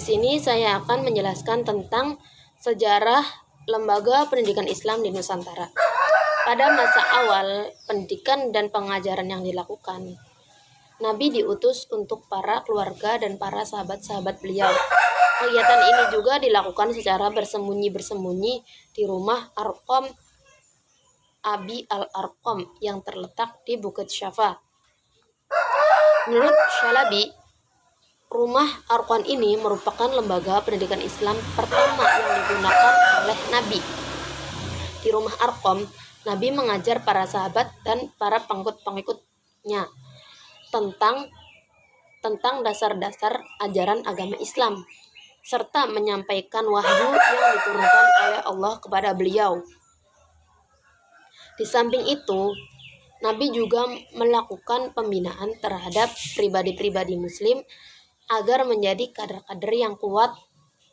sini saya akan menjelaskan tentang sejarah lembaga pendidikan Islam di Nusantara. Pada masa awal pendidikan dan pengajaran yang dilakukan, Nabi diutus untuk para keluarga dan para sahabat-sahabat beliau. Kegiatan ini juga dilakukan secara bersembunyi-bersembunyi di rumah Arqam Abi al-Arqam yang terletak di Bukit Syafa. Menurut Syalabi, rumah Arqam ini merupakan lembaga pendidikan Islam pertama yang digunakan oleh Nabi. Di rumah Arqam, Nabi mengajar para sahabat dan para pengikut-pengikutnya tentang dasar-dasar ajaran agama Islam, serta menyampaikan wahyu yang diturunkan oleh Allah kepada beliau. Di samping itu, Nabi juga melakukan pembinaan terhadap pribadi-pribadi Muslim agar menjadi kader-kader yang kuat,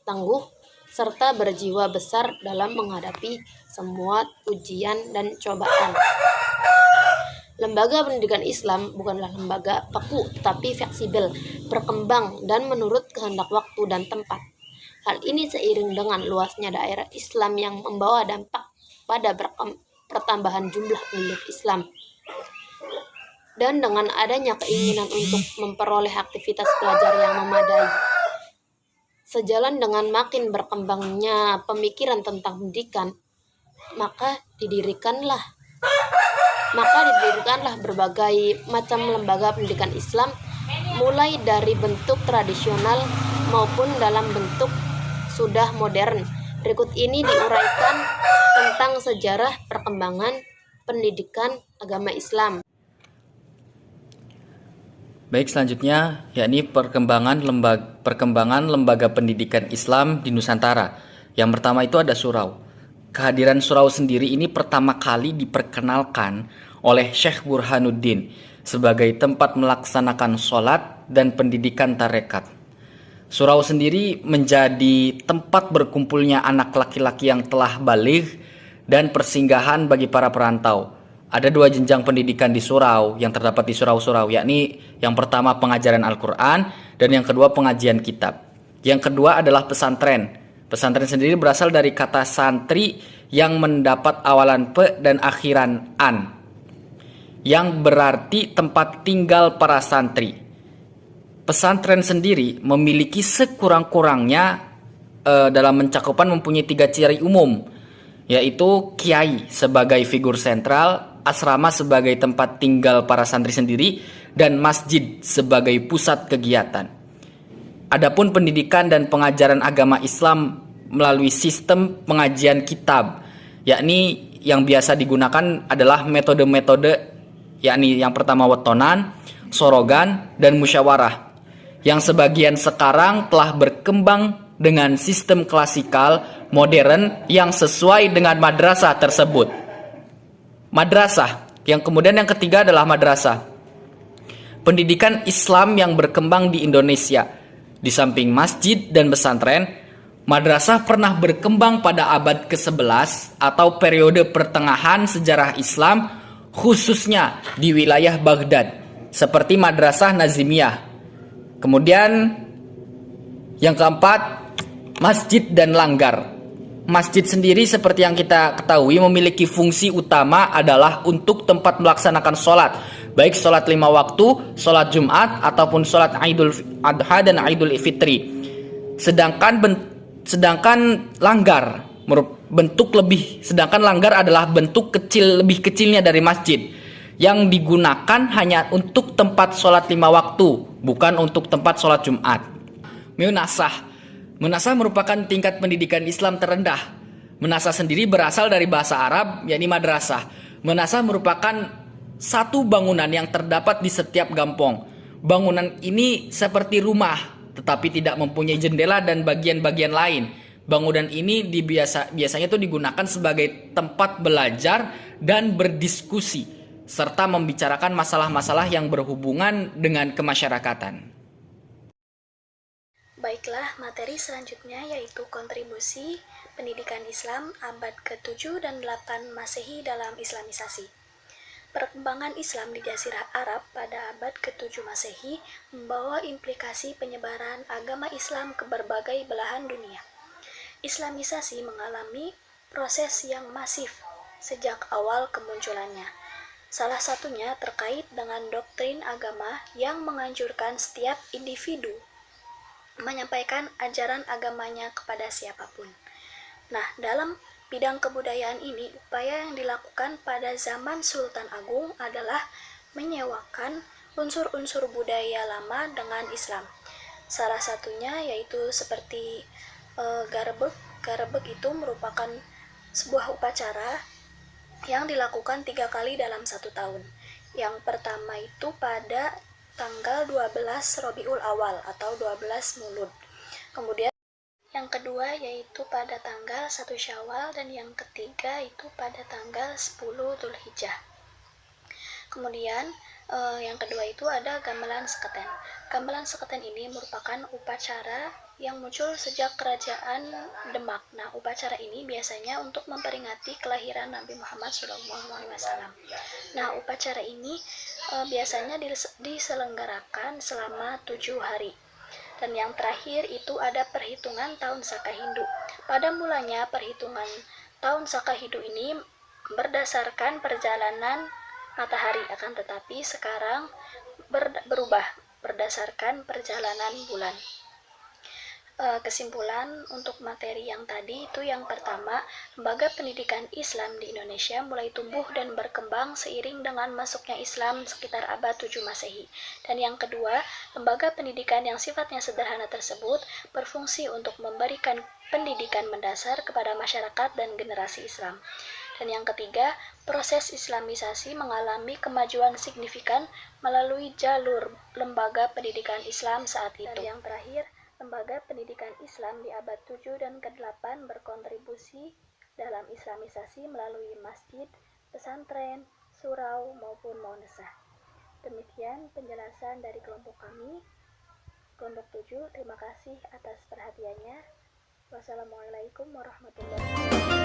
tangguh, serta berjiwa besar dalam menghadapi semua ujian dan cobaan. Lembaga pendidikan Islam bukanlah lembaga baku tetapi fleksibel, berkembang dan menurut kehendak waktu dan tempat. Hal ini seiring dengan luasnya daerah Islam yang membawa dampak pada pertambahan jumlah penduduk Islam. Dan dengan adanya keinginan untuk memperoleh aktivitas belajar yang memadai. Sejalan dengan makin berkembangnya pemikiran tentang pendidikan, maka didirikanlah berbagai macam lembaga pendidikan Islam, mulai dari bentuk tradisional maupun dalam bentuk sudah modern. Berikut ini diuraikan tentang sejarah perkembangan pendidikan agama Islam. Baik, selanjutnya yakni perkembangan lembaga pendidikan Islam di Nusantara. Yang pertama itu ada surau. Kehadiran surau sendiri ini pertama kali diperkenalkan oleh Syekh Burhanuddin sebagai tempat melaksanakan sholat dan pendidikan tarekat. Surau sendiri menjadi tempat berkumpulnya anak laki-laki yang telah baligh dan persinggahan bagi para perantau. Ada dua jenjang pendidikan di surau yang terdapat di surau-surau, yakni yang pertama pengajaran Al-Quran dan yang kedua pengajian kitab. Yang kedua adalah pesantren. Pesantren sendiri berasal dari kata santri yang mendapat awalan pe dan akhiran an, yang berarti tempat tinggal para santri. Pesantren sendiri memiliki sekurang-kurangnya dalam mencakupan mempunyai 3 ciri umum, yaitu kiai sebagai figur sentral, asrama sebagai tempat tinggal para santri sendiri, dan masjid sebagai pusat kegiatan. Adapun pendidikan dan pengajaran agama Islam melalui sistem pengajian kitab, yakni yang biasa digunakan adalah metode-metode, yakni yang pertama wetonan, sorogan, dan musyawarah, yang sebagian sekarang telah berkembang dengan sistem klasikal modern yang sesuai dengan madrasah tersebut. Madrasah, yang kemudian yang ketiga adalah madrasah. Pendidikan Islam yang berkembang di Indonesia. Di samping masjid dan pesantren, madrasah pernah berkembang pada abad ke-11 atau periode pertengahan sejarah Islam, khususnya di wilayah Baghdad, seperti Madrasah Nazimiyah. Kemudian yang keempat, masjid dan langgar. Masjid sendiri seperti yang kita ketahui memiliki fungsi utama adalah untuk tempat melaksanakan sholat, baik sholat 5 waktu, sholat Jumat, ataupun sholat Idul Adha dan Idul Fitri. Sedangkan langgar adalah bentuk lebih kecilnya dari masjid, yang digunakan hanya untuk tempat sholat 5 waktu, bukan untuk tempat sholat Jumat. Munasah merupakan tingkat pendidikan Islam terendah. Munasah sendiri berasal dari bahasa Arab, yakni madrasah. Munasah merupakan satu bangunan yang terdapat di setiap kampung. Bangunan ini seperti rumah, tetapi tidak mempunyai jendela dan bagian-bagian lain. Bangunan ini biasanya itu digunakan sebagai tempat belajar dan berdiskusi, serta membicarakan masalah-masalah yang berhubungan dengan kemasyarakatan. Baiklah, materi selanjutnya yaitu kontribusi pendidikan Islam abad ke-7 dan 8 Masehi dalam Islamisasi. Perkembangan Islam di Jazirah Arab pada abad ke-7 Masehi membawa implikasi penyebaran agama Islam ke berbagai belahan dunia. Islamisasi mengalami proses yang masif sejak awal kemunculannya. Salah satunya terkait dengan doktrin agama yang menganjurkan setiap individu menyampaikan ajaran agamanya kepada siapapun. Nah, dalam bidang kebudayaan ini, upaya yang dilakukan pada zaman Sultan Agung adalah menyewakan unsur-unsur budaya lama dengan Islam. Salah satunya yaitu seperti garebeg. Garebeg itu merupakan sebuah upacara yang dilakukan 3 kali dalam 1 tahun. Yang pertama itu pada tanggal 12 Rabiul Awal atau 12 Mulud. Kemudian yang kedua yaitu pada tanggal 1 Syawal dan yang ketiga itu pada tanggal 10 Dzulhijjah. Kemudian yang kedua itu ada gamelan seketen. Gamelan seketen ini merupakan upacara yang muncul sejak kerajaan Demak. Nah, upacara ini biasanya untuk memperingati kelahiran Nabi Muhammad SAW. Nah, upacara ini biasanya diselenggarakan selama 7 hari. Dan yang terakhir itu ada perhitungan tahun Saka Hindu. Pada mulanya perhitungan tahun Saka Hindu ini berdasarkan perjalanan matahari, akan tetapi sekarang berubah berdasarkan perjalanan bulan. Kesimpulan untuk materi yang tadi itu yang pertama, lembaga pendidikan Islam di Indonesia mulai tumbuh dan berkembang seiring dengan masuknya Islam sekitar abad 7 Masehi. Dan yang kedua, lembaga pendidikan yang sifatnya sederhana tersebut berfungsi untuk memberikan pendidikan mendasar kepada masyarakat dan generasi Islam. Dan yang ketiga, proses Islamisasi mengalami kemajuan signifikan melalui jalur lembaga pendidikan Islam saat itu. Dan yang terakhir, lembaga pendidikan Islam di abad 7 dan ke-8 berkontribusi dalam Islamisasi melalui masjid, pesantren, surau, maupun madrasah. Demikian penjelasan dari kelompok kami, kelompok 7. Terima kasih atas perhatiannya. Wassalamualaikum warahmatullahi wabarakatuh.